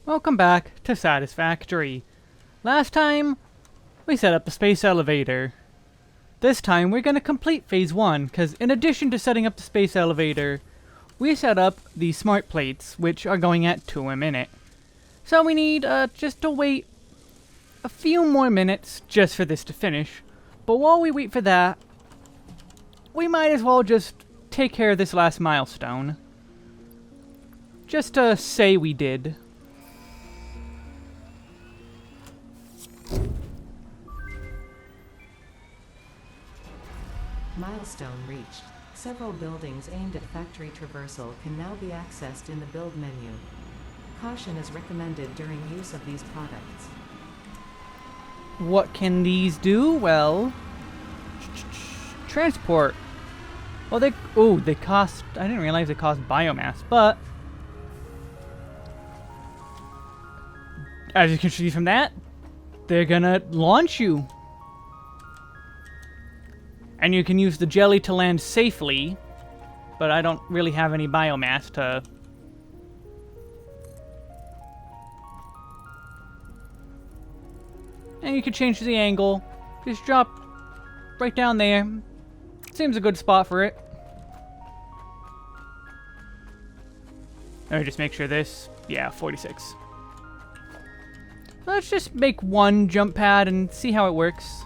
Welcome back to Satisfactory. Last time, we set up the space elevator. This time, we're going to complete Phase 1, because in addition to setting up the space elevator, we set up the smart plates, which are going at 2 a minute. So we need just to wait a few more minutes just for this to finish. But while we wait for that, we might as well just take care of this last milestone. Just to say we did. Milestone reached. Several buildings aimed at factory traversal can now be accessed in the build menu. Caution is recommended during use of these products. What can these do? Well, transport. Well, they cost, I didn't realize they cost biomass, but as you can see from that, they're gonna launch you. And you can use the jelly to land safely, but I don't really have any biomass to... And you can change the angle. Just drop right down there. Seems a good spot for it. Let me just make sure this... Yeah, 46. Let's just make one jump pad and see how it works.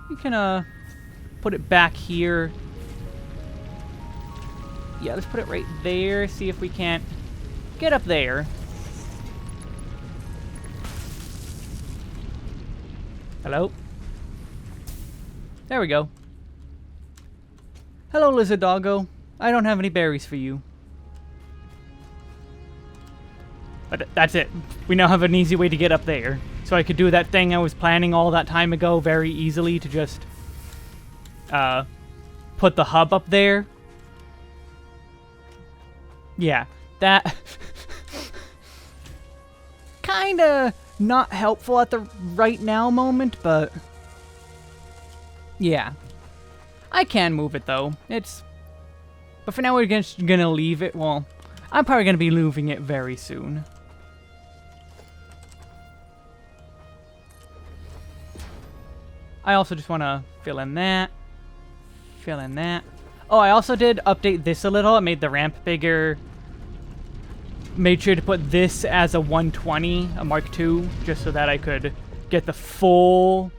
You can, put it back here. Yeah, let's put it right there. See if we can't get up there. Hello? There we go. Hello, lizard doggo. I don't have any berries for you. But that's it. We now have an easy way to get up there. So I could do that thing I was planning all that time ago very easily to just put the hub up there. Yeah, that kinda not helpful at the right now moment, but yeah. I can move it though. But for now we're just gonna leave it. Well, I'm probably gonna be moving it very soon. I also just wanna fill in that. Fill in that. Oh, I also did update this a little. I made the ramp bigger. Made sure to put this as a 120, a Mark II, just so that I could get the full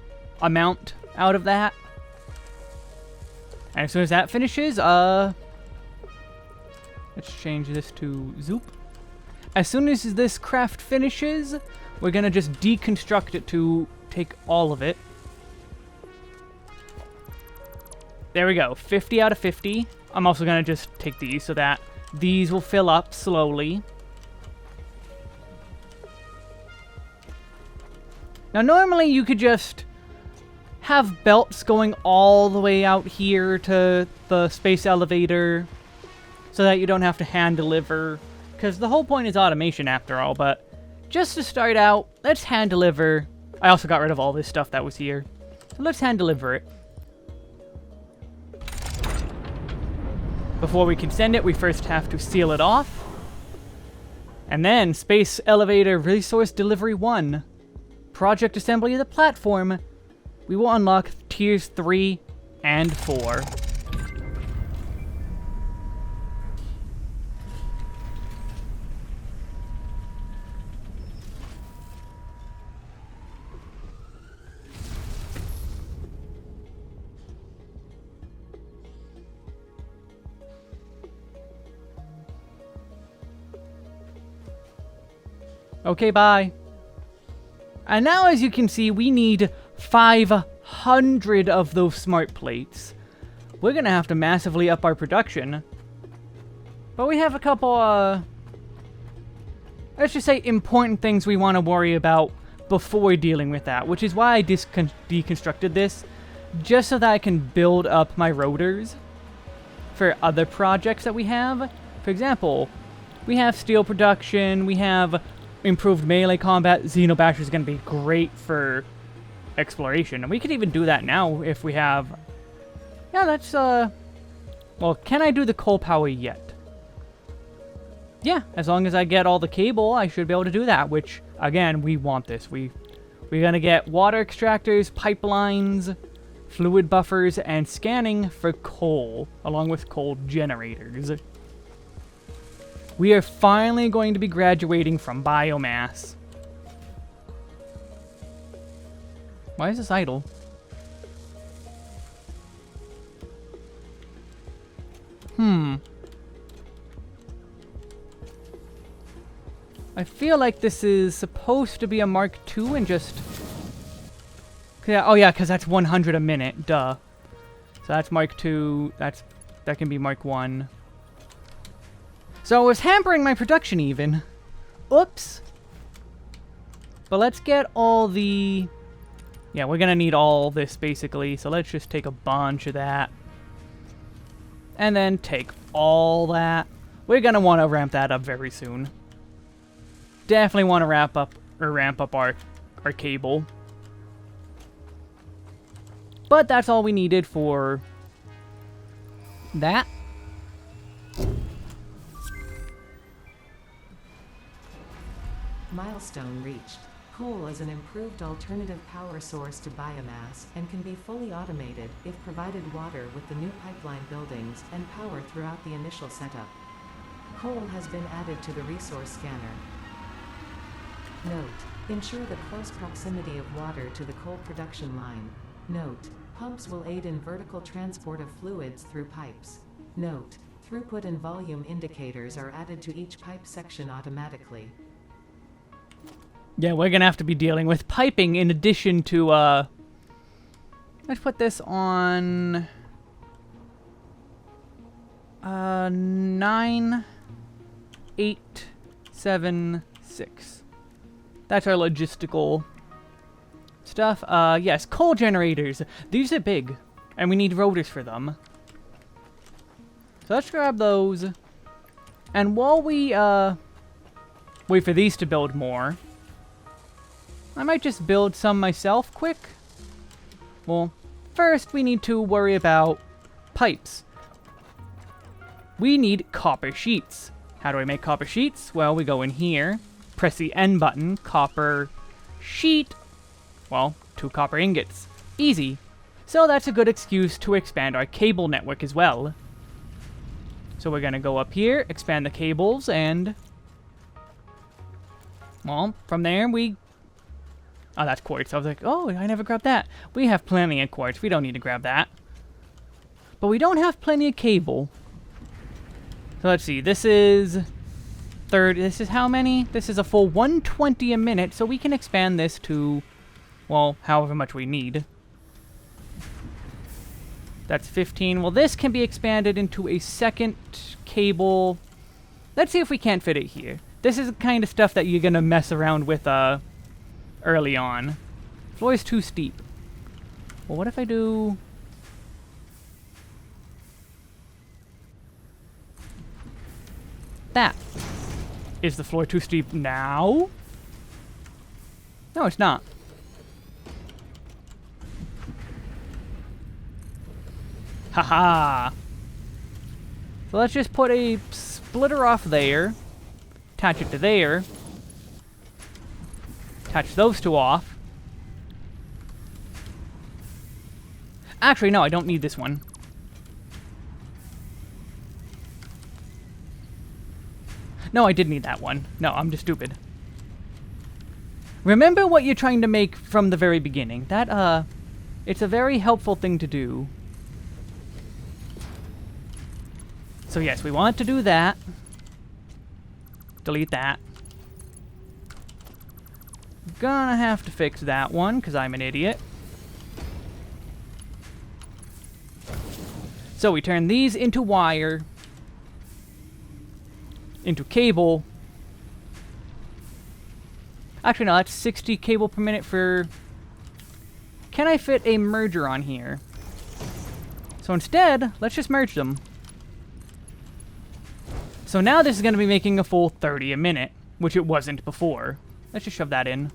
amount out of that. And as soon as that finishes, let's change this to Zoop. As soon as this craft finishes, we're gonna just deconstruct it to take all of it. There we go, 50 out of 50. I'm also gonna just take these so that these will fill up slowly. Now normally you could just have belts going all the way out here to the space elevator so that you don't have to hand deliver, because the whole point is automation after all, but just to start out, let's hand deliver. I also got rid of all this stuff that was here, so let's hand deliver it. Before we can send it, we first have to seal it off. And then, Space Elevator Resource Delivery 1. Project Assembly of the Platform. We will unlock Tiers 3 and 4. Okay, bye. And now, as you can see, we need 500 of those smart plates. We're gonna have to massively up our production. But we have a couple, let's just say important things we want to worry about before dealing with that, which is why I deconstructed this, just so that I can build up my rotors for other projects that we have. For example, we have steel production, we have improved melee combat. Xenobasher is going to be great for exploration. And we could even do that now if we have... Yeah, that's, well, can I do the coal power yet? yeah, as long as I get all the cable, I should be able to do that, which, again, we want this. We're gonna get water extractors, pipelines, fluid buffers, and scanning for coal, along with coal generators. We are finally going to be graduating from biomass. Why is this idle? I feel like this is supposed to be a Mark II and just... Yeah, oh yeah, because that's 100 a minute, duh. So that's Mark II, that can be Mark I. So it was hampering my production even. Oops. But let's get all the... Yeah, we're gonna need all this basically, so let's just take a bunch of that. And then take all that. We're gonna want to ramp that up very soon. Definitely want to ramp up our cable. But that's all we needed for that. Milestone reached. Coal is an improved alternative power source to biomass and can be fully automated if provided water with the new pipeline buildings and power throughout the initial setup. Coal has been added to the resource scanner. Note: ensure the close proximity of water to the coal production line. Note: pumps will aid in vertical transport of fluids through pipes. Note: throughput and volume indicators are added to each pipe section automatically. Yeah, we're gonna have to be dealing with piping in addition to, let's put this on... 9, 8, 7, 6. That's our logistical stuff. Yes, coal generators. These are big, and we need rotors for them. So let's grab those. And while we, wait for these to build more, I might just build some myself quick. Well, first we need to worry about pipes. We need copper sheets. How do I make copper sheets? Well, we go in here, press the N button, copper sheet. Well, 2 copper ingots. Easy. So that's a good excuse to expand our cable network as well. So we're gonna go up here, expand the cables, and... well, from there we... oh, that's quartz. I was like, oh, I never grabbed that. We have plenty of quartz. We don't need to grab that. But we don't have plenty of cable. So let's see. This is... this is how many? This is a full 120 a minute, so we can expand this to, well, however much we need. That's 15. Well, this can be expanded into a second cable. Let's see if we can't fit it here. This is the kind of stuff that you're gonna mess around with, early on. Floor is too steep. Well, what if I do... that? Is the floor too steep now? No, it's not. Haha! So let's just put a splitter off there. Attach it to there. Attach those 2 off. Actually, no, I don't need this one. No, I did need that one. No, I'm just stupid. Remember what you're trying to make from the very beginning. That, it's a very helpful thing to do. So yes, we want to do that. Delete that. Gonna have to fix that one, because I'm an idiot. So we turn these into wire. Into cable. Actually, no, that's 60 cable per minute for... can I fit a merger on here? So instead, let's just merge them. So now this is going to be making a full 30 a minute, which it wasn't before. Let's just shove that in.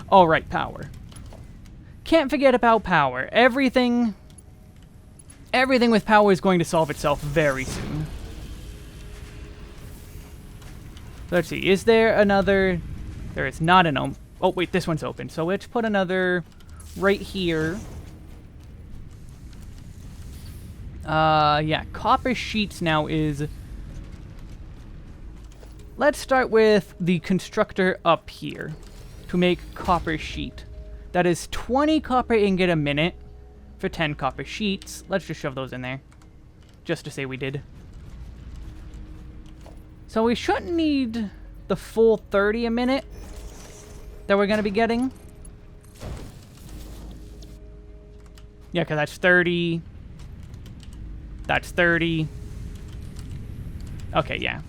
All right, power. Can't forget about power. Everything Everything with power is going to solve itself very soon. Let's see, is there another... There is not an... Oh, wait, this one's open. So let's put another right here. Yeah, copper sheets now is... Let's start with the constructor up here to make copper sheet. That is 20 copper ingot a minute for 10 copper sheets. Let's just shove those in there, just to say we did. So we shouldn't need the full 30 a minute that we're going to be getting. Yeah, because that's 30. That's 30. Okay, yeah.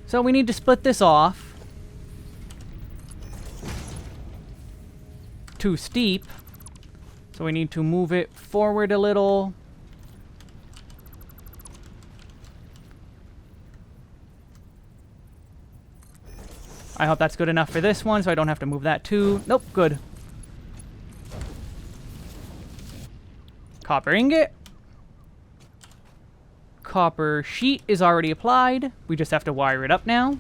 So we need to split this off. Too steep. So we need to move it forward a little. I hope that's good enough for this one, so I don't have to move that too. Nope, good. Copper ingot. Copper sheet is already applied. We just have to wire it up now.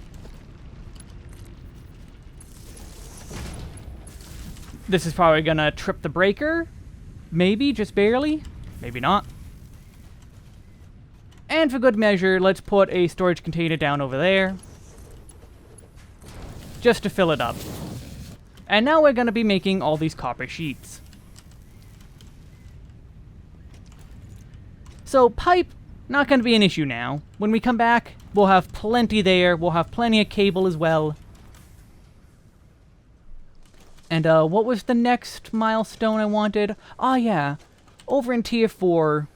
This is probably gonna trip the breaker. Maybe, just barely. Maybe not. And for good measure, let's put a storage container down over there. Just to fill it up. And now we're gonna be making all these copper sheets. So pipe, not gonna be an issue now. When we come back, we'll have plenty there. We'll have plenty of cable as well. And what was the next milestone I wanted? Oh yeah, over in tier 4,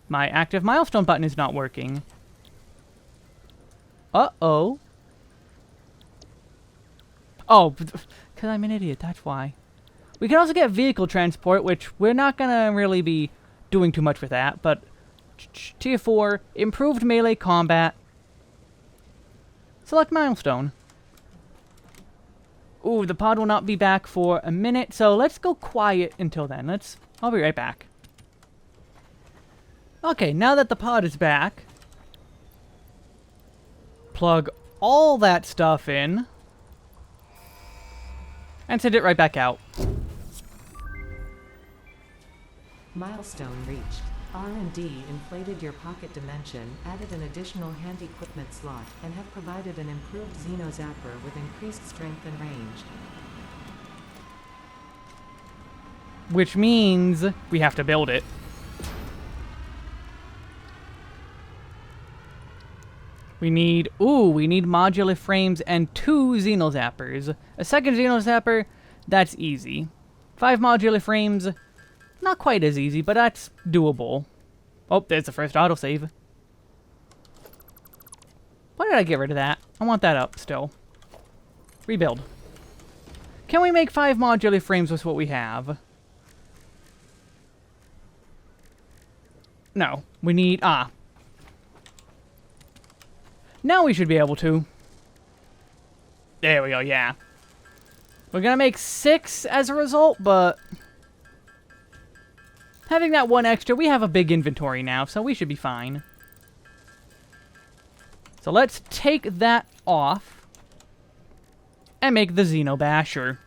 my active milestone button is not working. Uh-oh. Oh, because I'm an idiot, that's why. We can also get vehicle transport, which we're not gonna really be doing too much with that, but tier 4, improved melee combat. Select milestone. Ooh, the pod will not be back for a minute, so let's go quiet until then. I'll be right back. Okay, now that the pod is back, plug all that stuff in, and send it right back out. Milestone reached. R&D inflated your pocket dimension, added an additional hand equipment slot, and have provided an improved Xeno Zapper with increased strength and range. Which means we have to build it. We need modular frames and 2 Xeno Zappers. A second Xeno Zapper, that's easy. 5 modular frames, not quite as easy, but that's doable. Oh, there's the first autosave. Why did I get rid of that? I want that up still. Rebuild. Can we make 5 modular frames with what we have? No. We need... Now we should be able to. There we go, yeah. We're gonna make 6 as a result, but... having that 1 extra, we have a big inventory now, so we should be fine. So let's take that off and make the Xeno Basher.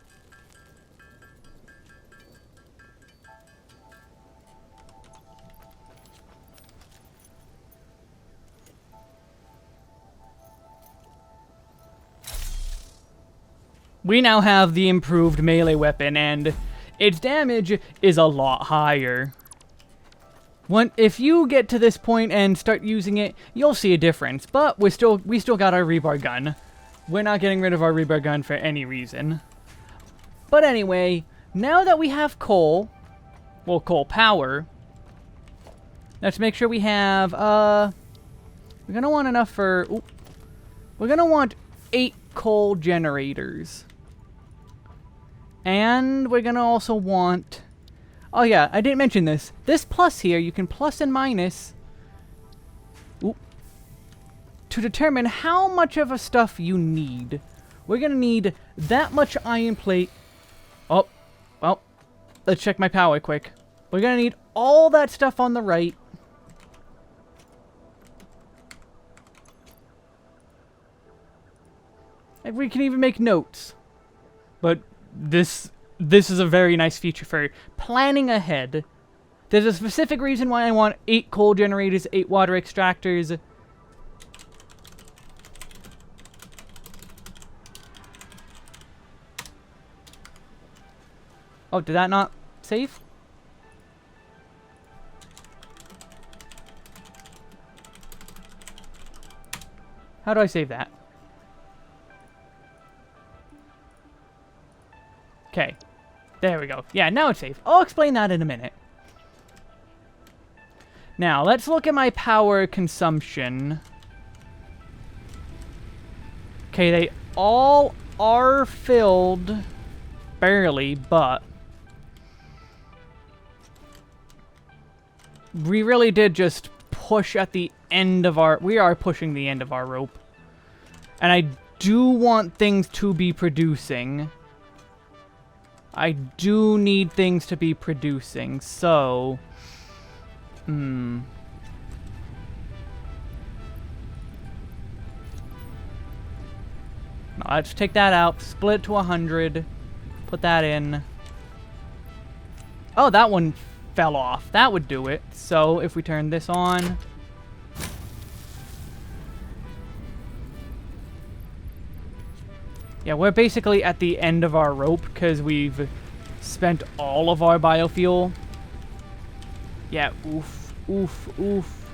We now have the improved melee weapon, and its damage is a lot higher. If you get to this point and start using it, you'll see a difference. But we still got our rebar gun. We're not getting rid of our rebar gun for any reason. But anyway, now that we have coal, well, coal power, let's make sure we have, we're gonna want enough for, we're gonna want 8 coal generators. And we're gonna also want... oh yeah, I didn't mention this. This plus here, you can plus and minus to determine how much of a stuff you need. We're gonna need that much iron plate. Oh, well, Let's check my power quick. We're gonna need all that stuff on the right. And we can even make notes. But this is a very nice feature for planning ahead. There's a specific reason why I want 8 coal generators, 8 water extractors. Oh, did that not save? How do I save that? Okay. There we go. Yeah, now it's safe. I'll explain that in a minute. Now, let's look at my power consumption. Okay, they all are filled. Barely, but we really did just push at the end of our... We are pushing the end of our rope. And I do want things to be producing. I do need things to be producing, so... Now, let's take that out, split to 100, put that in. Oh, that one fell off. That would do it. So, if we turn this on... Yeah, we're basically at the end of our rope because we've spent all of our biofuel. Yeah, oof, oof, oof.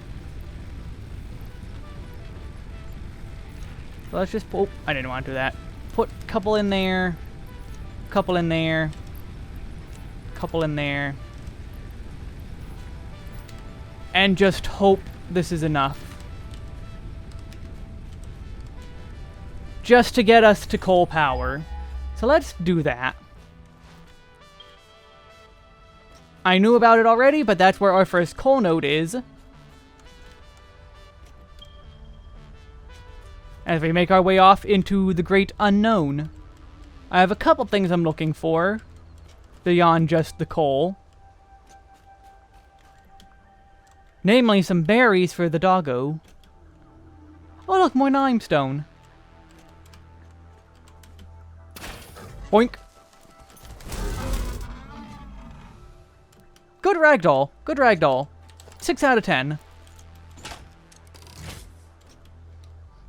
So let's just... Oh, I didn't want to do that. Put a couple in there. Couple in there. Couple in there. And just hope this is enough. Just to get us to coal power. So let's do that. I knew about it already, but that's where our first coal node is. As we make our way off into the great unknown. I have a couple things I'm looking for. Beyond just the coal. Namely, some berries for the doggo. Oh look, more limestone. Boink. Good ragdoll. Good ragdoll. 6 out of 10.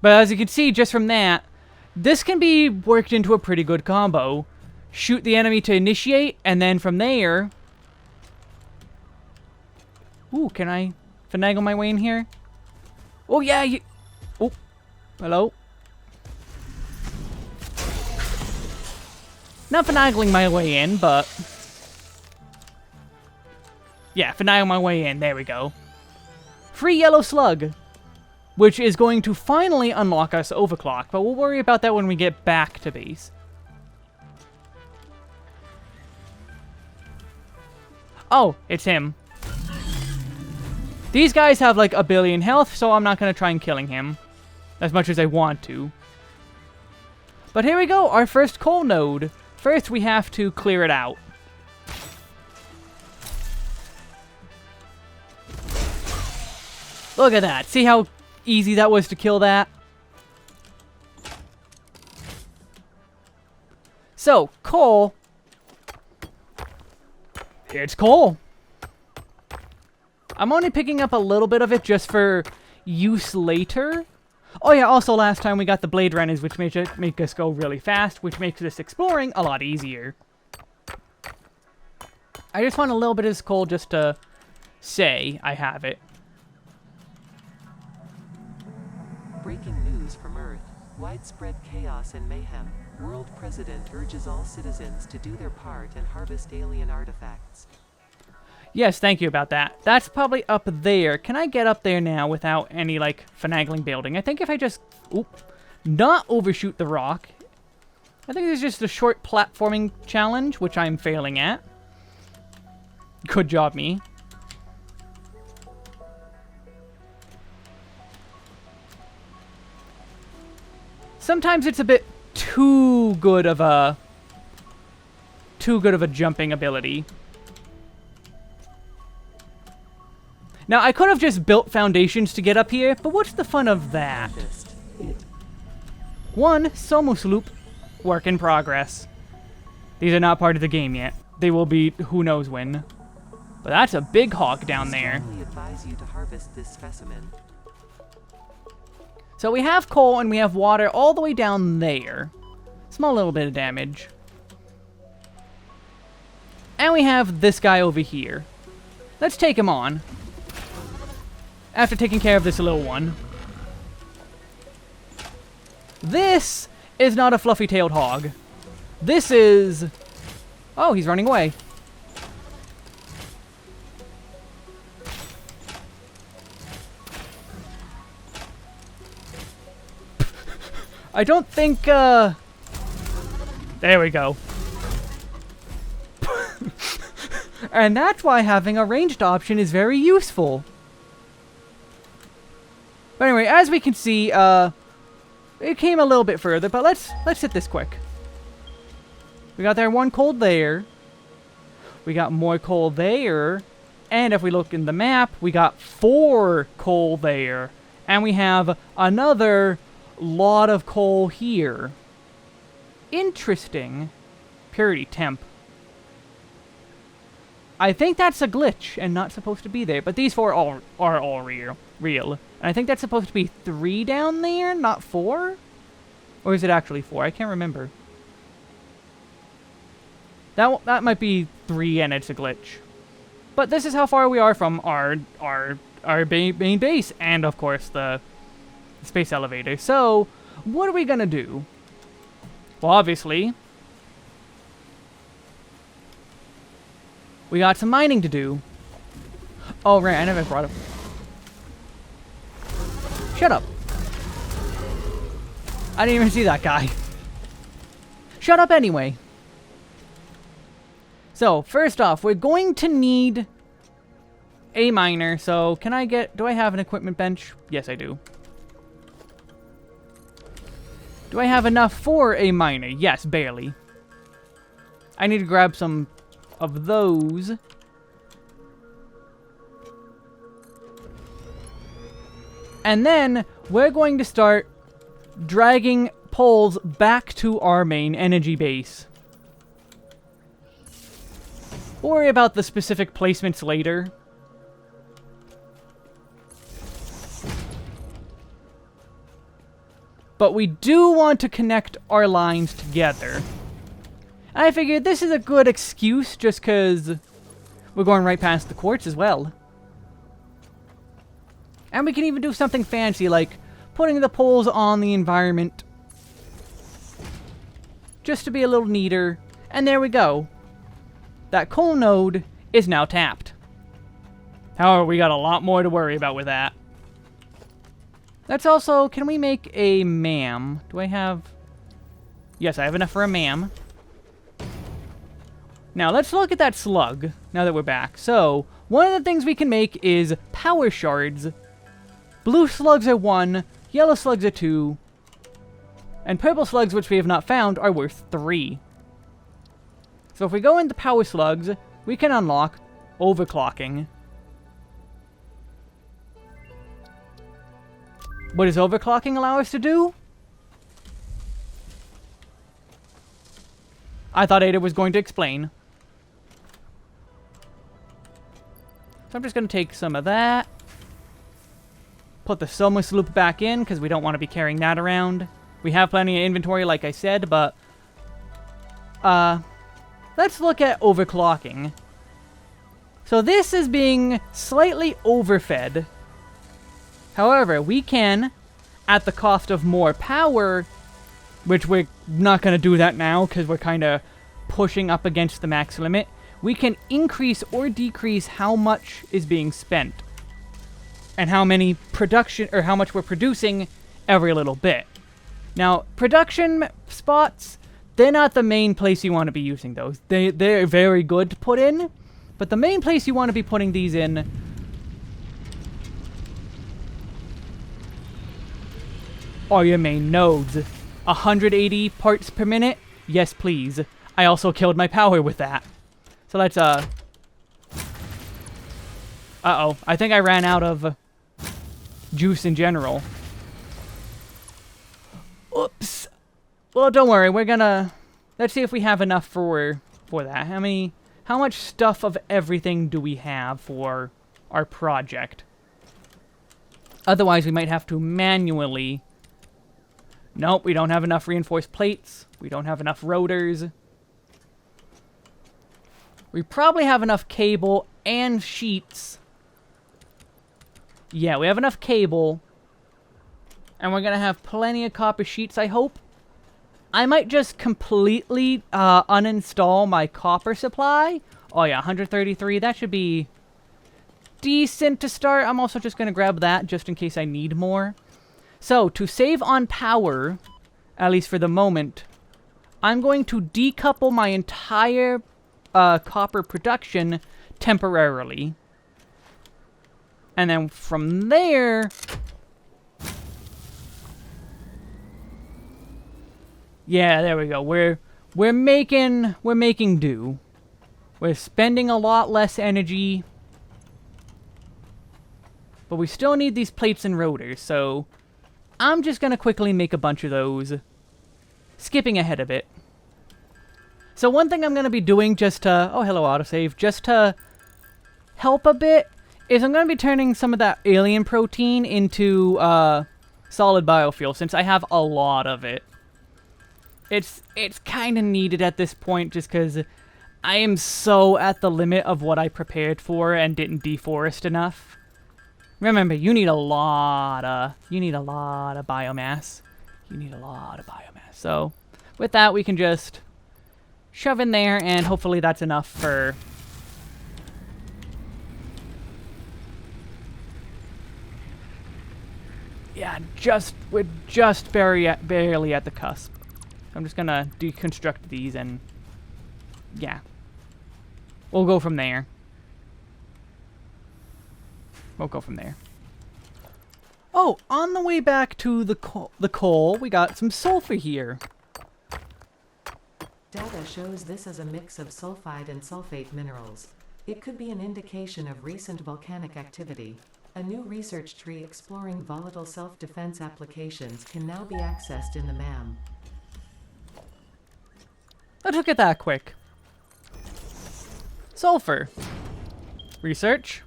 But as you can see just from that, this can be worked into a pretty good combo. Shoot the enemy to initiate, and then from there... Ooh, can I finagle my way in here? Oh, yeah, you... Oh, hello? Not finagling my way in, but... Yeah, finagle my way in. There we go. Free yellow slug. Which is going to finally unlock us overclock, but we'll worry about that when we get back to base. Oh, it's him. These guys have like a billion health, so I'm not going to try and killing him. As much as I want to. But here we go, our first coal node. First, we have to clear it out. Look at that. See how easy that was to kill that? So, coal. It's coal. I'm only picking up a little bit of it just for use later. Oh yeah, also last time we got the blade runners, which make us go really fast, which makes this exploring a lot easier. I just want a little bit of this coal just to say I have it. Breaking news from Earth. Widespread chaos and mayhem. World President urges all citizens to do their part and harvest alien artifacts. Yes, thank you about that. That's probably up there. Can I get up there now without any, like, finagling building? I think if I just... Oop, not overshoot the rock. I think it's just a short platforming challenge, which I'm failing at. Good job, me. Sometimes it's a bit too good of a jumping ability. Now, I could have just built foundations to get up here, but what's the fun of that? One Somos loop, work in progress. These are not part of the game yet. They will be who knows when. But that's a big hawk down there. Strongly advise you to harvest this specimen. So we have coal and we have water all the way down there. Small little bit of damage. And we have this guy over here. Let's take him on. After taking care of this little one. This is not a fluffy-tailed hog. This is... Oh, he's running away. I don't think, There we go. And that's why having a ranged option is very useful. But anyway, as we can see, it came a little bit further, but let's hit this quick. We got there 1 coal there. We got more coal there. And if we look in the map, we got 4 coal there. And we have another lot of coal here. Interesting. Purity temp. I think that's a glitch and not supposed to be there. But these 4 are all real. And I think that's supposed to be 3 down there, not 4? Or is it actually 4? I can't remember. That might be 3 and it's a glitch. But this is how far we are from our main base. And, of course, the space elevator. So, what are we going to do? Well, obviously, we got some mining to do. Oh, right, I never brought up. Shut up. I didn't even see that guy. Shut up anyway. So, first off, we're going to need a miner. So, do I have an equipment bench? Yes, I do. Do I have enough for a miner? Yes, barely. I need to grab some of those. And then we're going to start dragging poles back to our main energy base. We'll worry about the specific placements later. But we do want to connect our lines together. And I figured this is a good excuse just because we're going right past the quartz as well. And we can even do something fancy like putting the poles on the environment. Just to be a little neater. And there we go. That coal node is now tapped. However, we got a lot more to worry about with that. Let's also, can we make a MAM? Do I have... Yes, I have enough for a MAM. Now, let's look at that slug, now that we're back. So, one of the things we can make is power shards. Blue slugs are 1, yellow slugs are 2, and purple slugs, which we have not found, are worth 3. So if we go into power slugs, we can unlock overclocking. What does overclocking allow us to do? I thought Ada was going to explain. So I'm just going to take some of that. Put the Somos loop back in, because we don't want to be carrying that around. We have plenty of inventory, like I said, but... let's look at overclocking. So this is being slightly overfed. However, we can, at the cost of more power, which we're not going to do that now, because we're kind of pushing up against the max limit, we can increase or decrease how much is being spent. And how many production, or how much we're producing every little bit. Now, production spots, they're not the main place you want to be using those. They're very good to put in, but the main place you want to be putting these in are your main nodes. 180 parts per minute? Yes, please. I also killed my power with that. So let's, Uh-oh. I think I ran out of juice in general. Oops. Well, don't worry. We're gonna... Let's see if we have enough for that. How much stuff of everything do we have for our project? Otherwise, we might have to manually... Nope, we don't have enough reinforced plates. We don't have enough rotors. We probably have enough cable and sheets. Yeah, we have enough cable. And we're going to have plenty of copper sheets, I hope. I might just completely uninstall my copper supply. Oh yeah, 133. That should be decent to start. I'm also just going to grab that just in case I need more. So, to save on power, at least for the moment, I'm going to decouple my entire copper production temporarily. And then from there... Yeah, there we go. We're making do. We're spending a lot less energy. But we still need these plates and rotors, so I'm just gonna quickly make a bunch of those. Skipping ahead a bit. So one thing I'm gonna be doing just to... Oh, hello, autosave. Just to help a bit, is I'm gonna be turning some of that alien protein into solid biofuel, since I have a lot of it. It's kind of needed at this point, just because I am so at the limit of what I prepared for and didn't deforest enough. Remember, you need a lot of biomass. You need a lot of biomass. So, with that, we can just shove in there, and hopefully that's enough for... Yeah, we're just barely at the cusp. I'm just gonna deconstruct these and... Yeah. We'll go from there. Oh, on the way back to the coal, we got some sulfur here. Data shows this as a mix of sulfide and sulfate minerals. It could be an indication of recent volcanic activity. A new research tree exploring volatile self-defense applications can now be accessed in the MAM. Let's look at that quick. Sulfur. Research.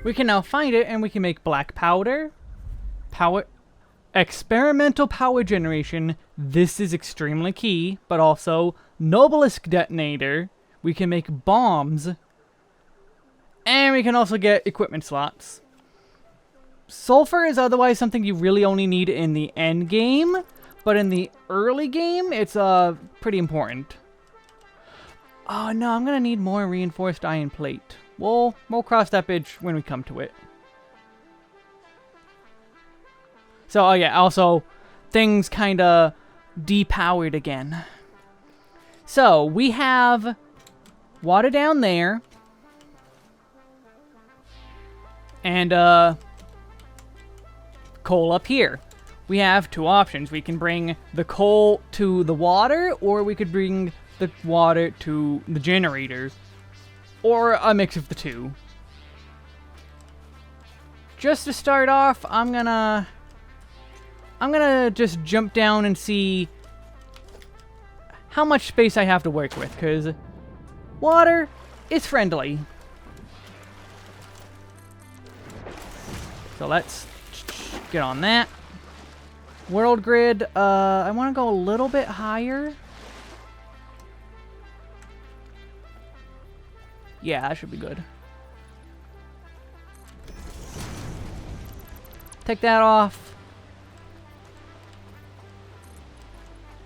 We can now find it, and we can make black powder. Experimental power generation. This is extremely key, but also Nobelisk detonator. We can make bombs. And we can also get equipment slots. Sulfur is otherwise something you really only need in the end game, but in the early game, it's pretty important. Oh no, I'm gonna need more reinforced iron plate. We'll cross that bridge when we come to it. So, oh yeah, also, things kinda depowered again. So, we have water down there. And, coal up here. We have two options. We can bring the coal to the water, or we could bring the water to the generator. Or a mix of the two. Just to start off, I'm gonna just jump down and see how much space I have to work with, because water is friendly. So let's get on that. World grid, I want to go a little bit higher. Yeah, that should be good. Take that off.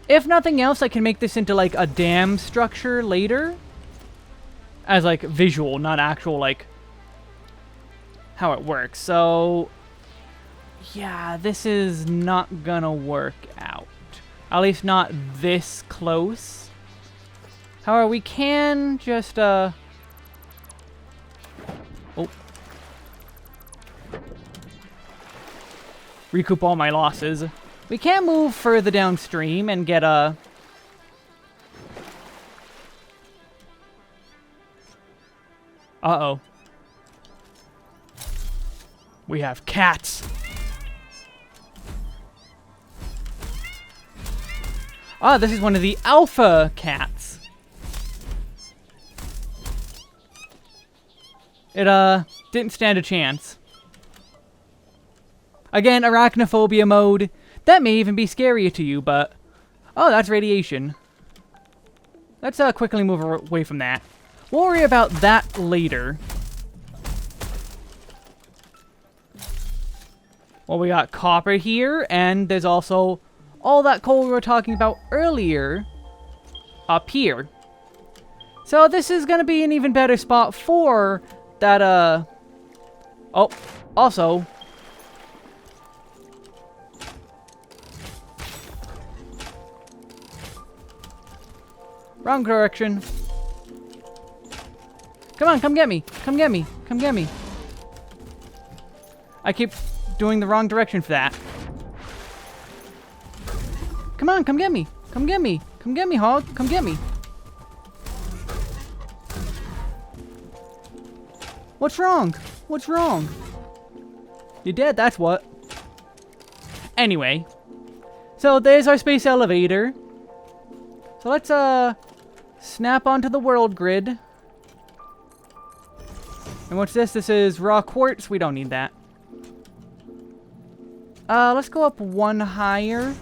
If nothing else, I can make this into like a dam structure later. As like visual, not actual like how it works. So yeah, this is not gonna work out. At least not this close. However, we can just recoup all my losses. We can move further downstream and get a... Uh-oh. We have cats. Ah, this is one of the alpha cats. It, didn't stand a chance. Again, arachnophobia mode. That may even be scarier to you, but... Oh, that's radiation. Let's, quickly move away from that. We'll worry about that later. Well, we got copper here, and there's also all that coal we were talking about earlier up here. So this is going to be an even better spot for that, Oh, also... Wrong direction. Come on, come get me. Come get me. Come get me. I keep doing the wrong direction for that. Come on, come get me. Come get me. Come get me, hog. Come get me. What's wrong? What's wrong? You're dead, that's what. Anyway. So there's our space elevator. So let's, snap onto the world grid. And what's this? This is raw quartz. We don't need that. Let's go up one higher.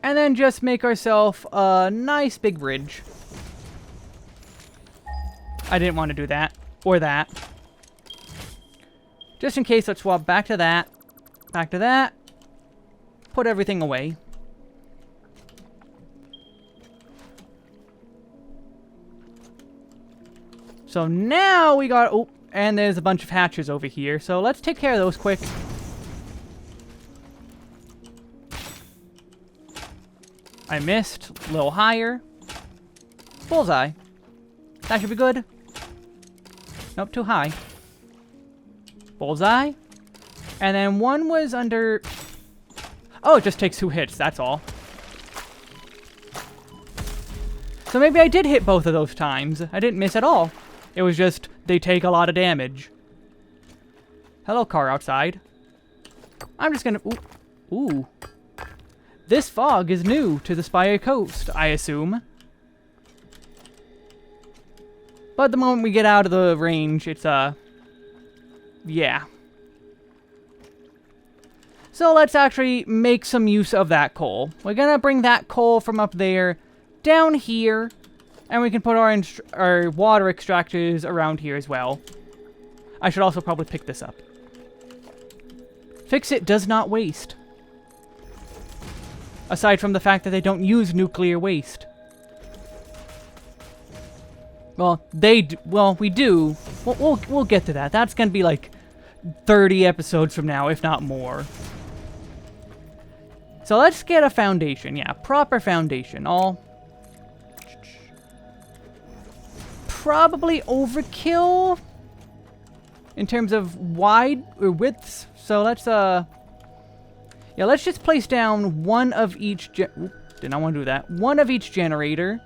And then just make ourselves a nice big bridge. I didn't want to do that. Or that. Just in case, let's swap back to that. Back to that. Put everything away. So now we got... Oh, and there's a bunch of hatches over here. So let's take care of those quick. I missed. A little higher. Bullseye. That should be good. Nope, too high. Bullseye. And then one was under... Oh, it just takes 2 hits, that's all. So maybe I did hit both of those times. I didn't miss at all. It was just, they take a lot of damage. Hello, car outside. I'm just gonna... Ooh. Ooh. This fog is new to the Spire Coast, I assume. But the moment we get out of the range, it's, yeah. So let's actually make some use of that coal. We're gonna bring that coal from up there down here. And we can put our water extractors around here as well. I should also probably pick this up. Fix-It does not waste. Aside from the fact that they don't use nuclear waste. Well, we do. We'll get to that. That's gonna be like 30 episodes from now, if not more. So let's get a foundation. Yeah, proper foundation. All... Probably overkill in terms of wide or widths. So let's yeah, let's just place down one of each did not want to do that. One of each generator.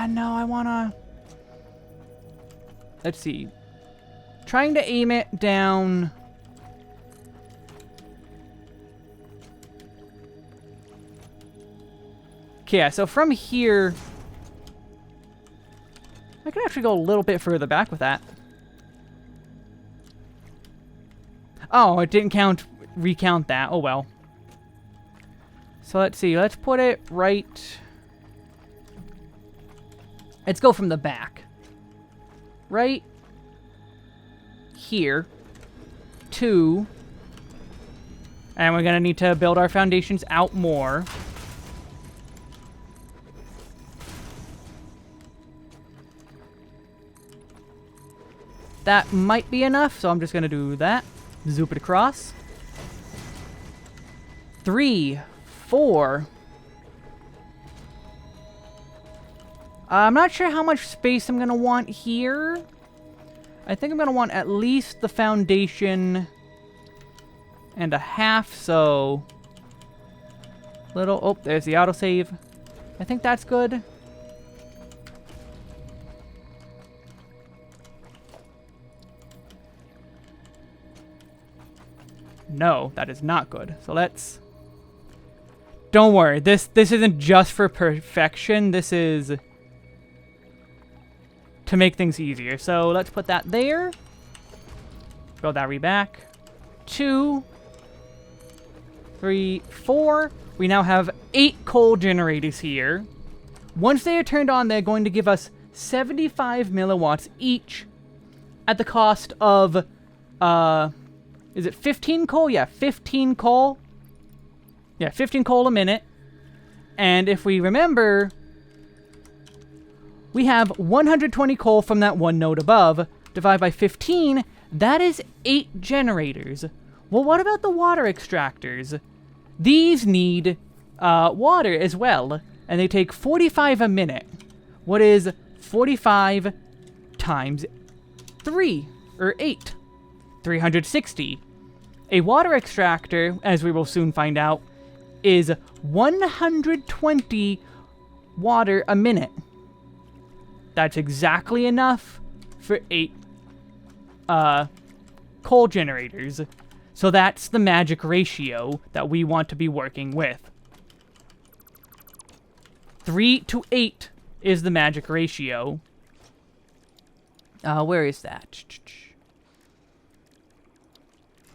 No, I wanna... Let's see. Trying to aim it down... Okay, yeah, so from here... I can actually go a little bit further back with that. Oh, it didn't recount that. Oh, well. So let's see. Let's put it right... Let's go from the back. Right here. 2. And we're going to need to build our foundations out more. That might be enough, so I'm just going to do that. Zoop it across. 3, 4. I'm not sure how much space I'm going to want here. I think I'm going to want at least the foundation and a half, so... little... Oh, there's the autosave. I think that's good. No, that is not good. So let's... Don't worry, this isn't just for perfection. This is to make things easier. So let's put that there. Build that back. 2, 3, 4. We now have 8 coal generators here. Once they are turned on, they're going to give us 75 milliwatts each at the cost of, is it 15 coal? Yeah, 15 coal. Yeah, 15 coal a minute. And if we remember, we have 120 coal from that one node above. Divide by 15, that is 8 generators. Well, what about the water extractors? These need water as well, and they take 45 a minute. What is 45 times 3, or 8? 360. A water extractor, as we will soon find out, is 120 water a minute. That's exactly enough for 8 coal generators. So that's the magic ratio that we want to be working with. 3 to 8 is the magic ratio. Where is that?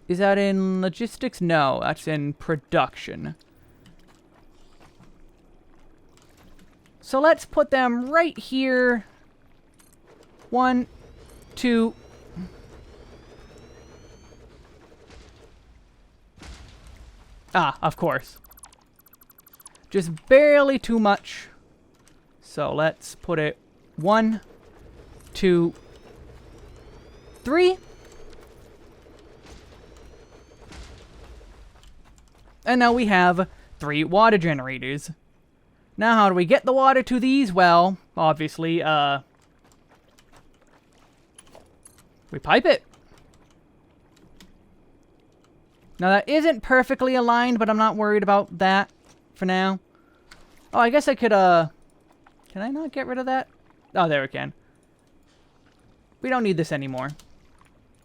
Is that in logistics? No, that's in production. So let's put them right here. 1, 2. Ah, of course. Just barely too much. So let's put it 1, 2, 3. And now we have 3 water generators. Now how do we get the water to these? Well, obviously, we pipe it. Now that isn't perfectly aligned, but I'm not worried about that for now. Oh, I guess I could, can I not get rid of that? Oh, there we can. We don't need this anymore.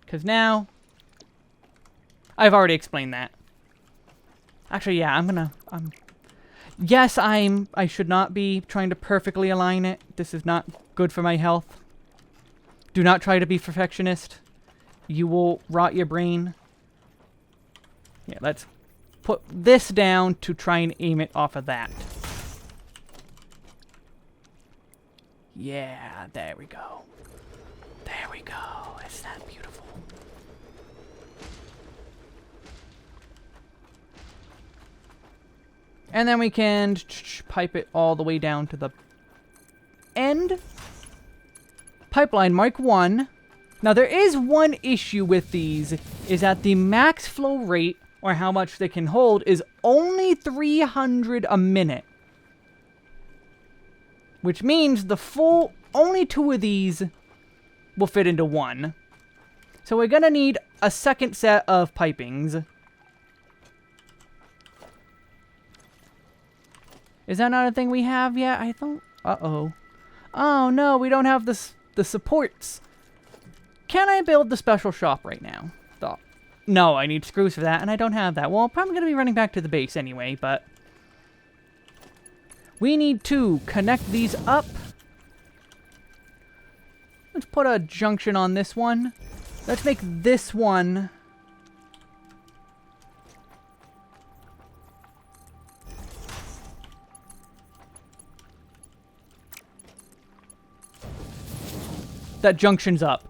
Because now, I've already explained that. Actually, yeah, yes, I should not be trying to perfectly align it. This is not good for my health. Do not try to be perfectionist. You will rot your brain. Yeah, let's put this down to try and aim it off of that. Yeah, there we go. There we go. Isn't that beautiful? And then we can pipe it all the way down to the end. Pipeline Mark 1. Now there is one issue with these, is that the max flow rate, or how much they can hold, is only 300 a minute. Which means the full, only 2 of these will fit into one. So we're gonna need a second set of pipings. Is that not a thing we have yet? I don't... Uh-oh. Oh, no, we don't have the supports. Can I build the special shop right now? No, I need screws for that, and I don't have that. Well, I'm probably going to be running back to the base anyway, but... We need to connect these up. Let's put a junction on this one. Let's make this one... that junction's up.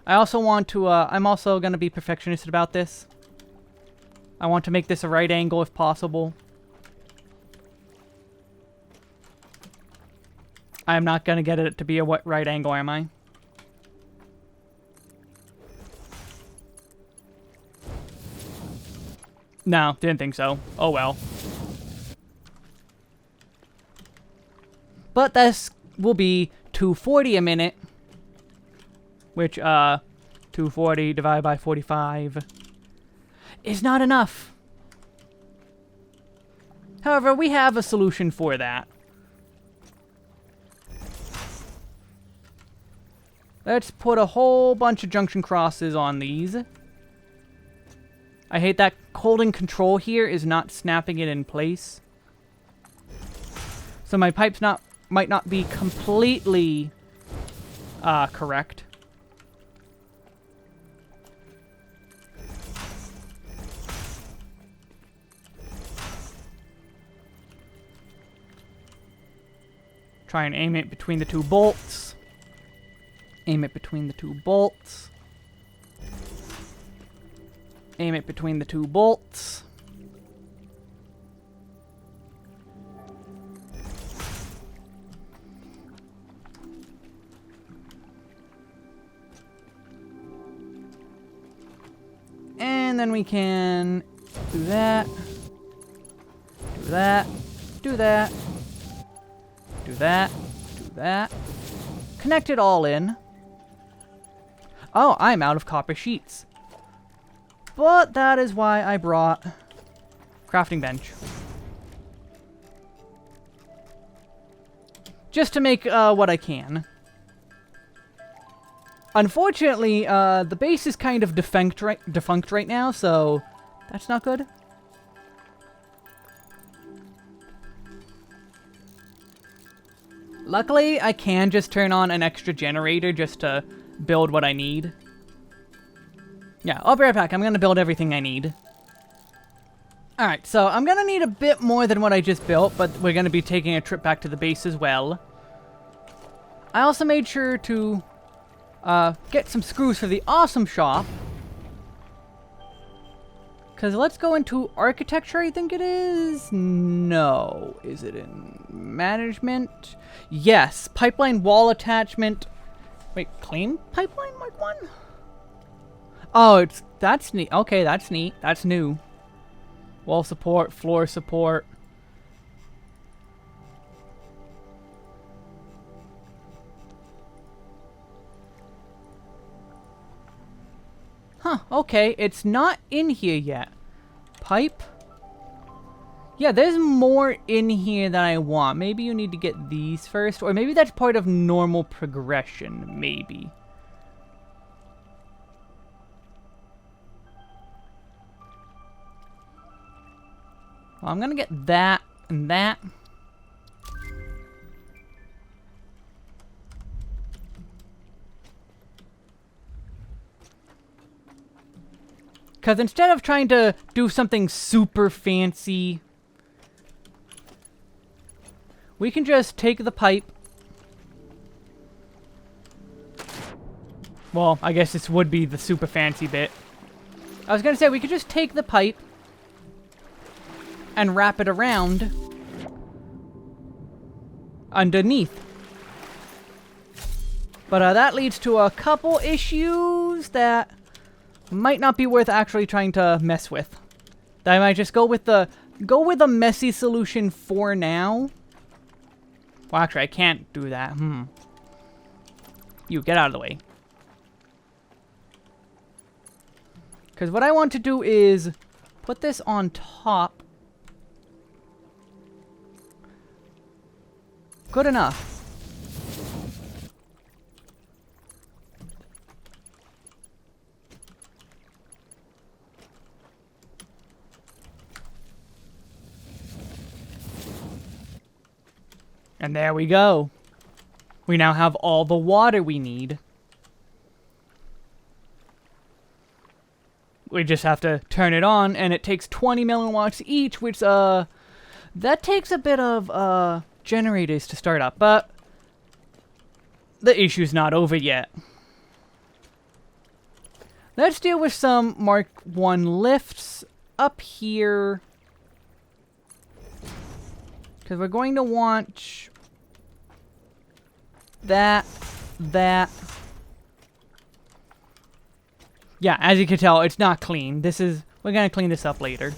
I also want to, I'm also going to be perfectionist about this. I want to make this a right angle if possible. I am not going to get it to be a right angle, am I? No, didn't think so. Oh well. But this will be 240 a minute. Which, to 240 divided by 45 is not enough. However, we have a solution for that. Let's put a whole bunch of junction crosses on these. I hate that holding control here is not snapping it in place. So my pipes might not be completely correct. Try and aim it between the two bolts. Aim it between the two bolts. Aim it between the two bolts. And then we can do that. Do that. Do that. Do that. Do that. Connect it all in. Oh, I'm out of copper sheets. But that is why I brought crafting bench. Just to make what I can. Unfortunately, the base is kind of defunct right now, so that's not good. Luckily, I can just turn on an extra generator just to build what I need. Yeah, I'll be right back. I'm going to build everything I need. Alright, so I'm going to need a bit more than what I just built, but we're going to be taking a trip back to the base as well. I also made sure to get some screws for the awesome shop. Because let's go into architecture, I think it is? No. Is it in management? Yes. Pipeline wall attachment. Wait, claim pipeline Mark 1? Oh, that's neat. Okay, that's neat. That's new. Wall support, floor support. Huh, okay, it's not in here yet. Pipe? Yeah, there's more in here than I want. Maybe you need to get these first, or maybe that's part of normal progression, maybe. Well, I'm gonna get that and that. Because instead of trying to do something super fancy, we can just take the pipe. Well, I guess this would be the super fancy bit. I was gonna say, we could just take the pipe and wrap it around underneath. But that leads to a couple issues that might not be worth actually trying to mess with. I might just go with a messy solution for now. Well, actually, I can't do that. You, get out of the way. Because what I want to do is put this on top. Good enough. And there we go. We now have all the water we need. We just have to turn it on, and it takes 20 milliwatts each, which, that takes a bit of, generators to start up, but the issue's not over yet. Let's deal with some Mark 1 lifts up here. Because we're going to want that. Yeah, as you can tell, it's not clean. We're going to clean this up later.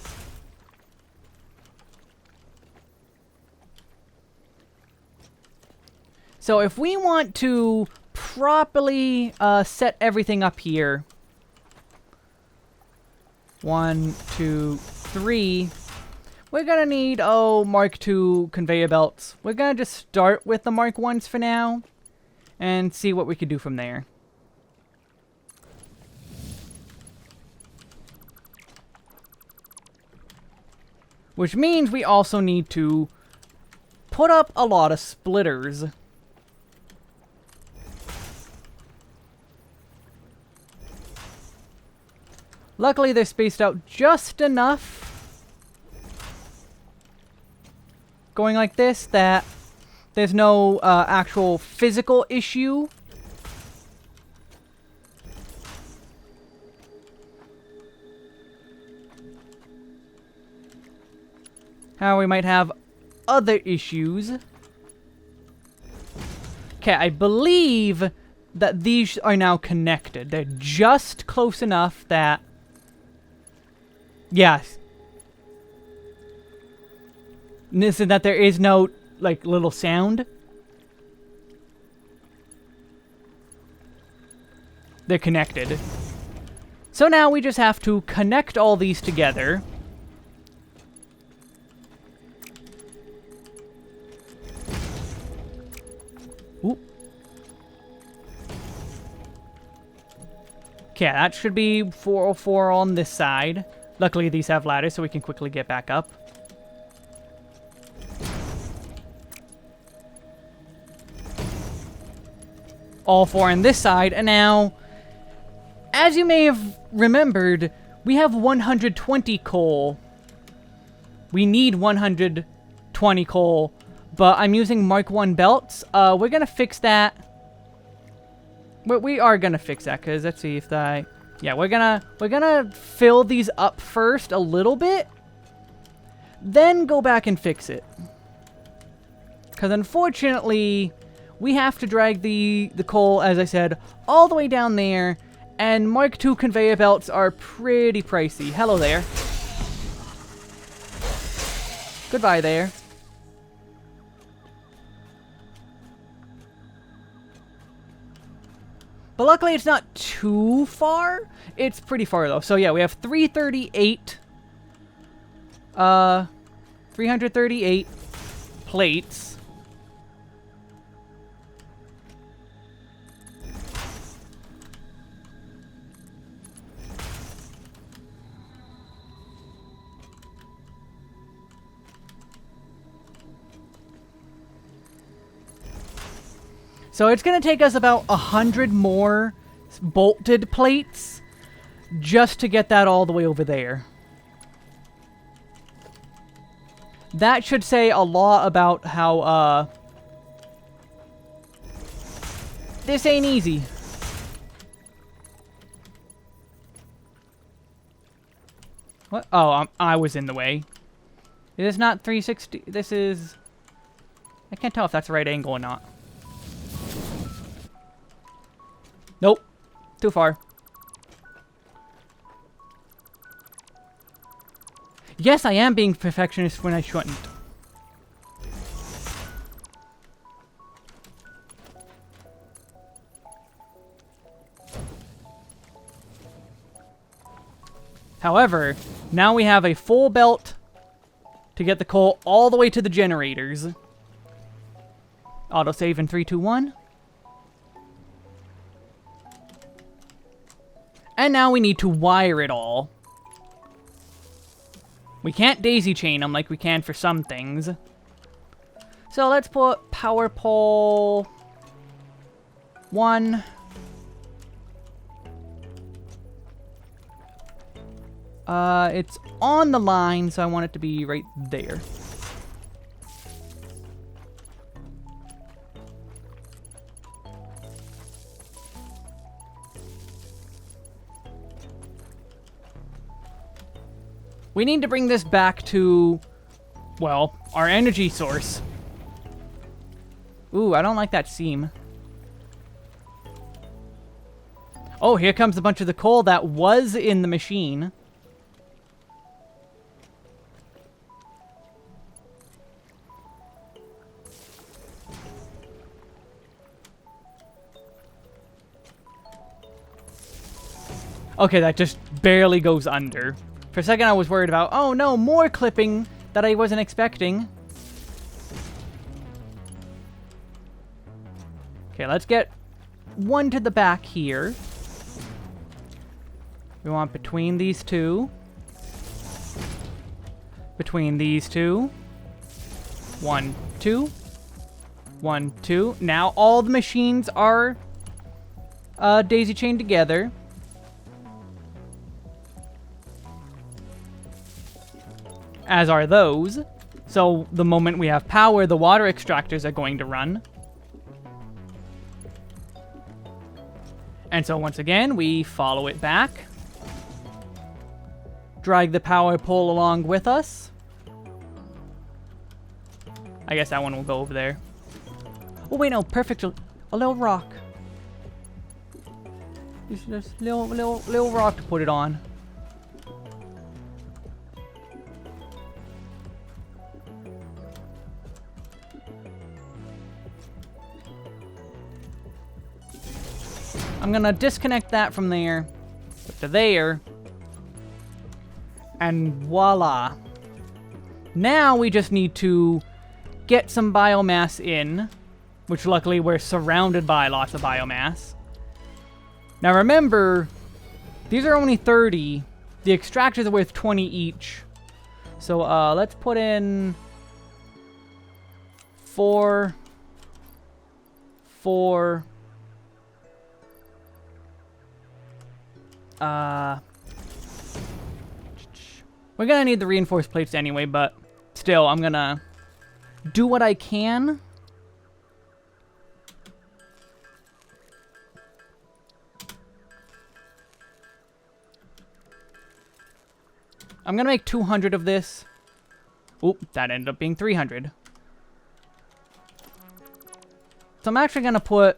So if we want to properly set everything up here. 1, 2, 3. We're gonna need, Mark II conveyor belts. We're gonna just start with the Mark I's for now, and see what we can do from there. Which means we also need to put up a lot of splitters. Luckily, they're spaced out just enough, going like this, that there's no actual physical issue. How we might have other issues. Okay, I believe that these are now connected. They're just close enough that... Yes. Listen, that there is no, like, little sound. They're connected. So now we just have to connect all these together. Ooh. Okay, that should be 404 on this side. Luckily, these have ladders, so we can quickly get back up. All 4 on this side, and now, as you may have remembered, we have 120 coal. We need 120 coal, but I'm using Mark I belts. We're gonna fix that. We are gonna fix that, because let's see if that... Yeah, we're gonna fill these up first a little bit, then go back and fix it. Because unfortunately, we have to drag the coal, as I said, all the way down there, and Mark II conveyor belts are pretty pricey. Hello there. Goodbye there. But luckily, it's not too far. It's pretty far, though. So, yeah, we have 338. 338 plates. So it's going to take us about 100 more bolted plates just to get that all the way over there. That should say a lot about how, this ain't easy. What? Oh, I was in the way. It is not 360. This is... I can't tell if that's the right angle or not. Nope. Too far. Yes, I am being perfectionist when I shouldn't. However, now we have a full belt to get the coal all the way to the generators. Autosave in 3, 2, 1. And now we need to wire it all. We can't daisy chain them like we can for some things. So let's put power pole 1. It's on the line, so I want it to be right there. We need to bring this back to, well, our energy source. Ooh, I don't like that seam. Oh, here comes a bunch of the coal that was in the machine. Okay, that just barely goes under. For a second I was worried about, oh no, more clipping that I wasn't expecting. Okay, let's get one to the back here. We want between these two. Between these two. 1, 2. 1, 2. Now all the machines are daisy chained together. As are those. So the moment we have power, the water extractors are going to run. And so once again, we follow it back. Drag the power pole along with us. I guess that one will go over there. Oh wait, no, perfect. A little rock. Just little rock to put it on. I'm gonna disconnect that from there, put to there, and voila. Now we just need to get some biomass in, which luckily we're surrounded by lots of biomass. Now remember, these are only 30. The extractors are worth 20 each. So let's put in 4. We're gonna need the reinforced plates anyway, but still, I'm gonna do what I can. I'm gonna make 200 of this. Oop, that ended up being 300. So I'm actually gonna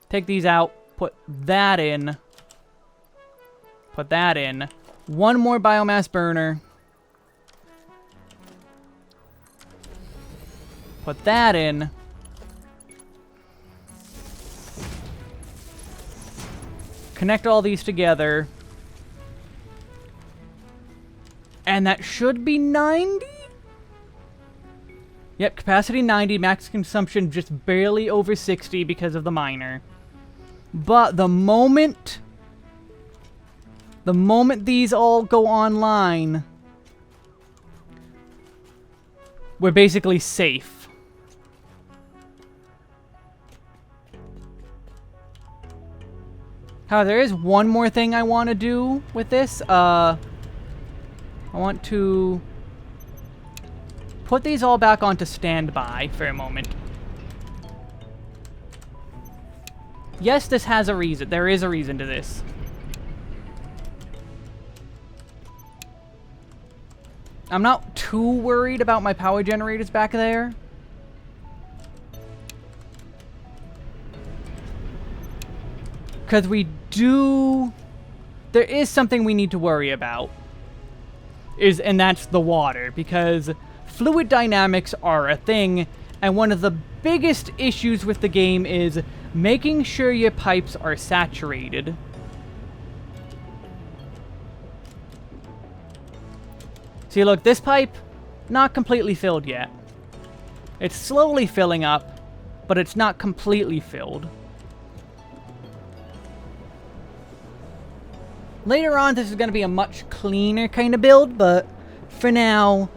take these out, put that in. Put that in. One more biomass burner. Put that in. Connect all these together. And that should be 90? Yep, capacity 90, max consumption just barely over 60 because of the miner. But the moment these all go online, we're basically safe. However, there is one more thing I want to do with this. I want to put these all back onto standby for a moment. Yes, this has a reason. There is a reason to this. I'm not too worried about my power generators back there. Because there is something we need to worry about. And that's the water. Because fluid dynamics are a thing, and one of the biggest issues with the game is making sure your pipes are saturated. See, look, this pipe, not completely filled yet. It's slowly filling up, but it's not completely filled. Later on, this is going to be a much cleaner kind of build, but for now,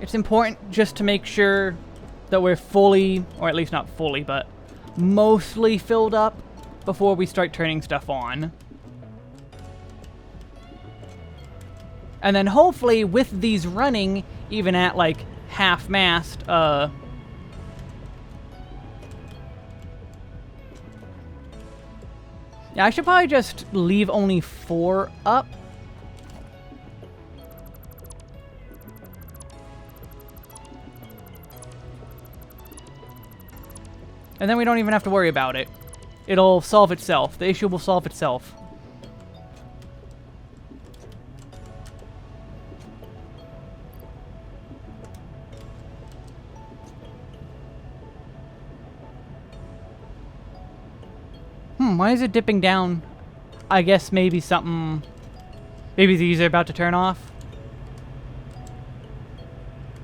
it's important just to make sure that we're fully, or at least not fully, but mostly filled up before we start turning stuff on. And then hopefully with these running, even at like half-mast, yeah, I should probably just leave only 4 up. And then we don't even have to worry about it. It'll solve itself. The issue will solve itself. Why is it dipping down? I guess maybe something... Maybe these are about to turn off.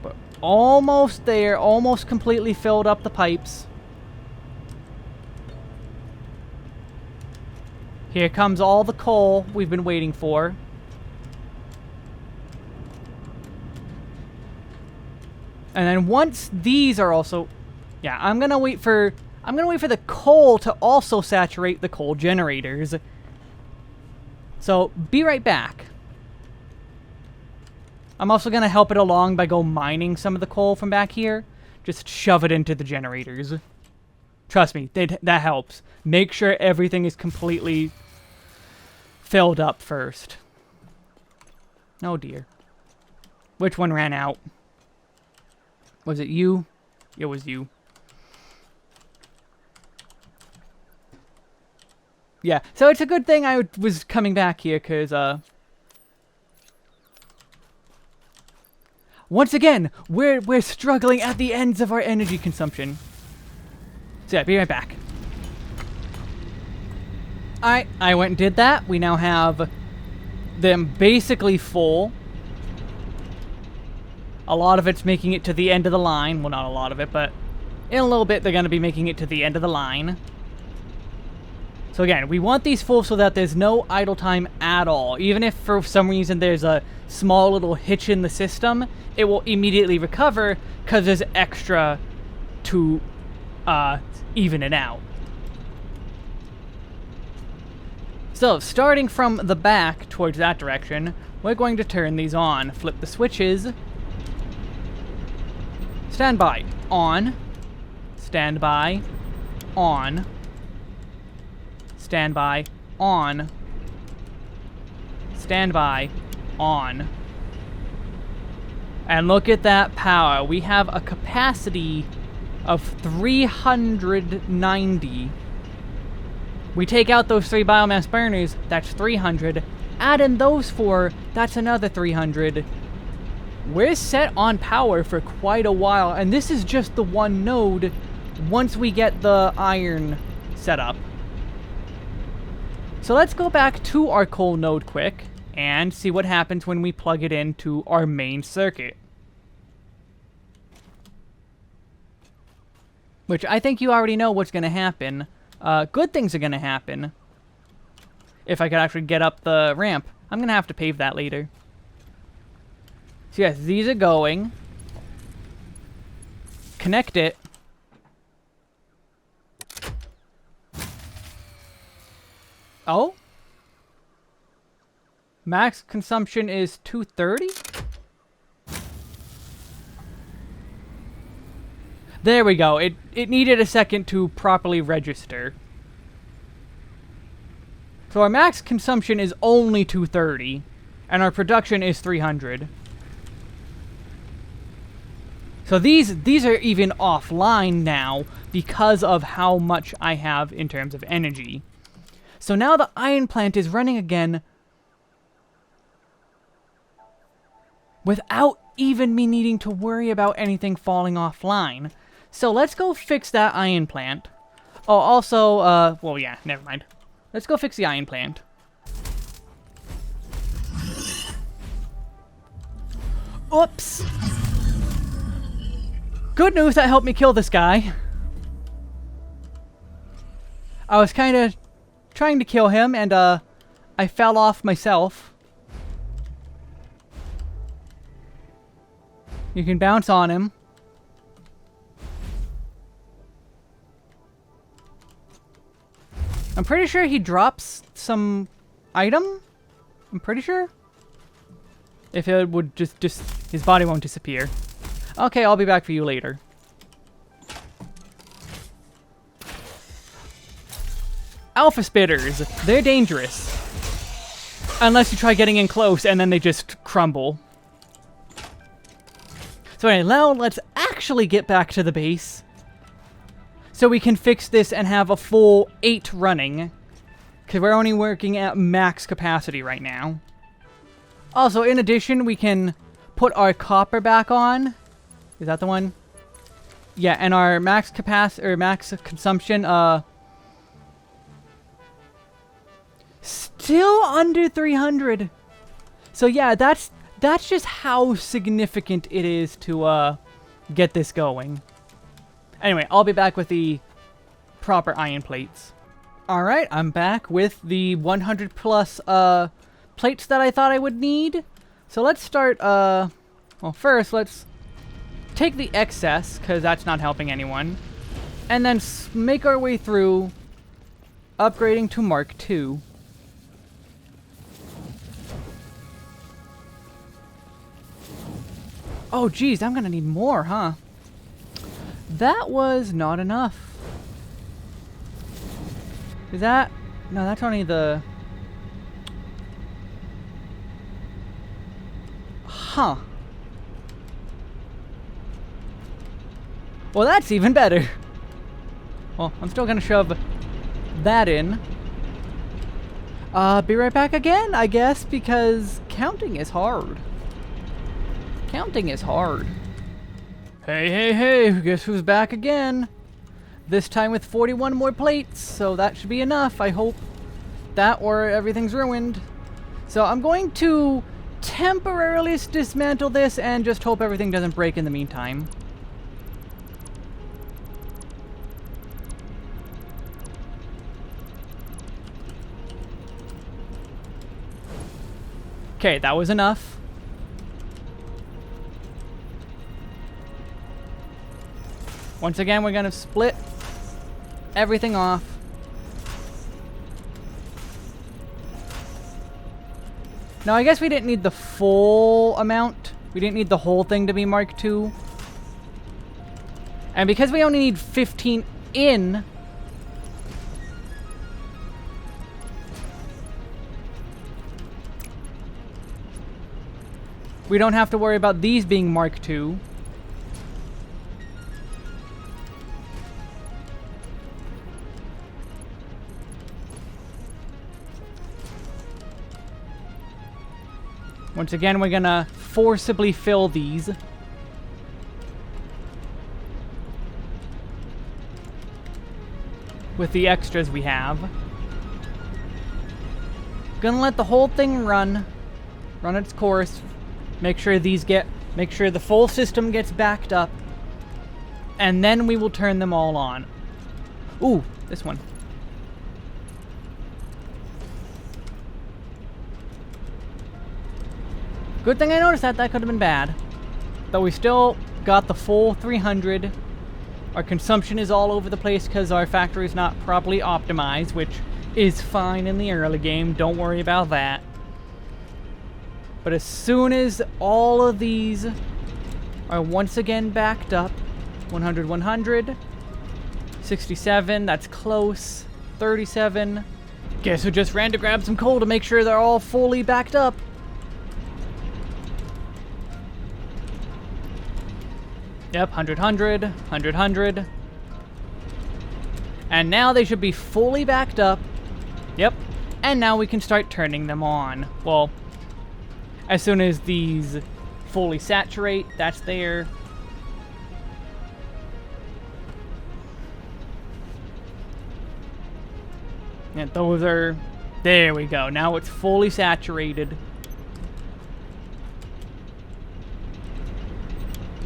But almost there. Almost completely filled up the pipes. Here comes all the coal we've been waiting for. And then once these are also... Yeah, I'm gonna wait for the coal to also saturate the coal generators. So, be right back. I'm also gonna help it along by go mining some of the coal from back here. Just shove it into the generators. Trust me, that helps. Make sure everything is completely filled up first. Oh dear. Which one ran out? Was it you? It was you. Yeah, so it's a good thing I was coming back here, because, once again, we're struggling at the ends of our energy consumption. So yeah, be right back. Alright, I went and did that. We now have them basically full. A lot of it's making it to the end of the line. Well, not a lot of it, but in a little bit they're going to be making it to the end of the line. So again, we want these full so that there's no idle time at all. Even if for some reason there's a small little hitch in the system, it will immediately recover because there's extra to even it out. So, starting from the back towards that direction, we're going to turn these on. Flip the switches. Standby. On. Standby. On. Standby. On. Standby. On. And look at that power. We have a capacity of 390. We take out those 3 biomass burners, that's 300. Add in those 4, that's another 300. We're set on power for quite a while, and this is just the one node once we get the iron set up. So let's go back to our coal node quick and see what happens when we plug it into our main circuit. Which I think you already know what's going to happen. Good things are going to happen. If I could actually get up the ramp. I'm going to have to pave that later. So yes, these are going. Connect it. Oh? Max consumption is 230? There we go. It needed a second to properly register. So our max consumption is only 230, and our production is 300. So these are even offline now because of how much I have in terms of energy. So now the iron plant is running again without even me needing to worry about anything falling offline. So let's go fix that iron plant. Oh, also, well, yeah, never mind. Let's go fix the iron plant. Oops. Good news, that helped me kill this guy. I was kind of trying to kill him, and, I fell off myself. You can bounce on him. I'm pretty sure he drops some item. I'm pretty sure. If it would just his body won't disappear. Okay, I'll be back for you later. Alpha spitters. They're dangerous. Unless you try getting in close and then they just crumble. So anyway, now let's actually get back to the base. So we can fix this and have a full 8 running. Because we're only working at max capacity right now. Also, in addition, we can put our copper back on. Is that the one? Yeah, and our max capacity, or max consumption, still under 300. So yeah, that's just how significant it is to get this going. Anyway, I'll be back with the proper iron plates. Alright, I'm back with the 100 plus plates that I thought I would need. So let's start, well, first let's take the excess, because that's not helping anyone. And then make our way through upgrading to Mark II. Oh, geez, I'm gonna need more, huh? That was not enough. Is that... No, that's only the... Huh. Well, that's even better. Well, I'm still gonna shove that in. Be right back again, I guess, because counting is hard. Counting is hard. Hey, hey, hey, guess who's back again? This time with 41 more plates, so that should be enough, I hope. That or everything's ruined. So I'm going to temporarily dismantle this and just hope everything doesn't break in the meantime. Okay, that was enough. Once again, we're going to split everything off. Now, I guess we didn't need the full amount. We didn't need the whole thing to be Mark II. And because we only need 15 in... we don't have to worry about these being Mark II. Once again, we're gonna forcibly fill these. With the extras we have. Gonna let the whole thing run its course. Make sure the full system gets backed up. And then we will turn them all on. Ooh, this one. Good thing I noticed that. That could have been bad. But we still got the full 300. Our consumption is all over the place because our factory is not properly optimized, which is fine in the early game. Don't worry about that. But as soon as all of these are once again backed up, 100, 100, 67, that's close, 37. Guess who just ran to grab some coal to make sure they're all fully backed up? Yep, 100, 100, 100, 100. And now they should be fully backed up. Yep. And now we can start turning them on. Well, as soon as these fully saturate, that's there. Yeah, those are... There we go. Now it's fully saturated.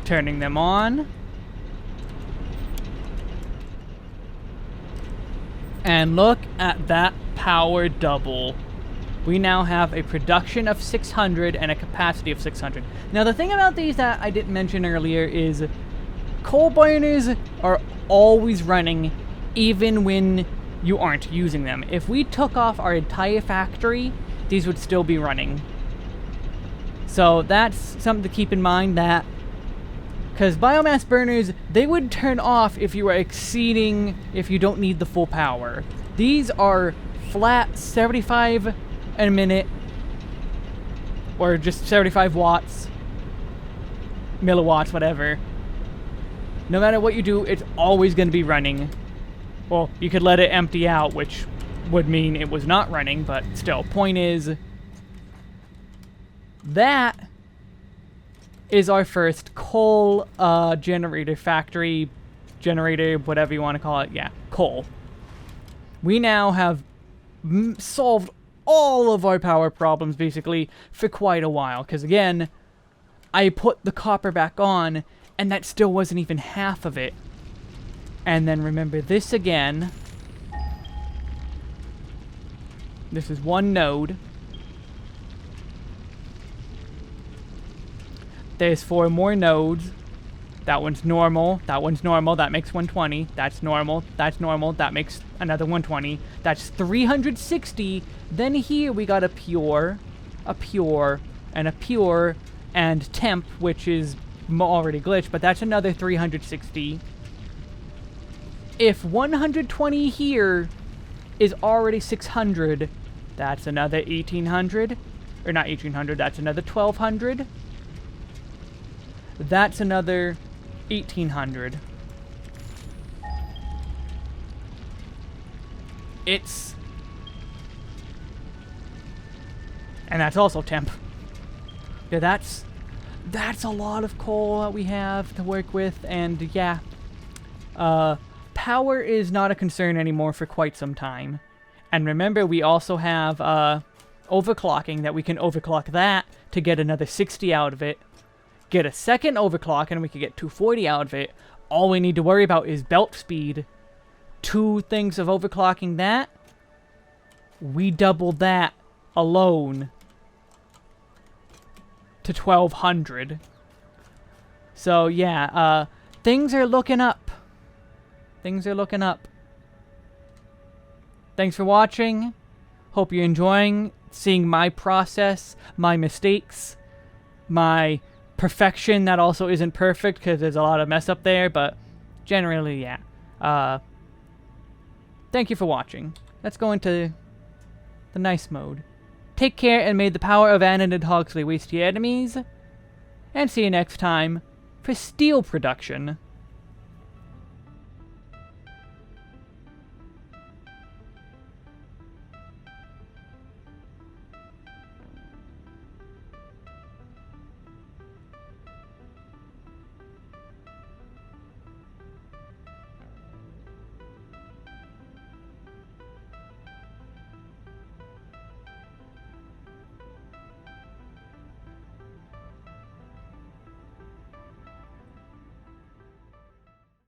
Turning them on. And look at that power double. We now have a production of 600 and a capacity of 600. Now the thing about these that I didn't mention earlier is coal burners are always running even when you aren't using them. If we took off our entire factory, these would still be running. So that's something to keep in mind, that because biomass burners, they would turn off if you are exceeding, if you don't need the full power. These are flat 75 a minute, or just 75 watts, milliwatts, whatever. No matter what you do, it's always going to be running. Well, you could let it empty out, which would mean it was not running, but still, point is, that is our first coal generator factory, generator, whatever you want to call it. Yeah, coal. We now have solved all of our power problems, basically, for quite a while. Because, again, I put the copper back on, and that still wasn't even half of it. And then remember this again. This is one node. There's 4 more nodes. That one's normal. That one's normal. That makes 120. That's normal. That's normal. That makes another 120. That's 360. Then here we got a pure, and a pure, and temp, which is already glitched, but that's another 360. If 120 here is already 600, that's another 1800. Or not 1800, that's another 1200. That's another 1800. And that's also temp. Yeah, that's a lot of coal that we have to work with, and yeah. Power is not a concern anymore for quite some time. And remember, we also have overclocking, that we can overclock that to get another 60 out of it. Get a second overclock and we can get 240 out of it. All we need to worry about is belt speed. 2 things of overclocking that. We doubled that alone to 1200. So yeah, things are looking up. Things are looking up. Thanks for watching. Hope you're enjoying seeing my process, my mistakes, my perfection that also isn't perfect because there's a lot of mess up there, but generally, yeah. Thank you for watching. Let's go into the nice mode. Take care, and may the power of Anon and Hogsley waste your enemies. And see you next time for steel production.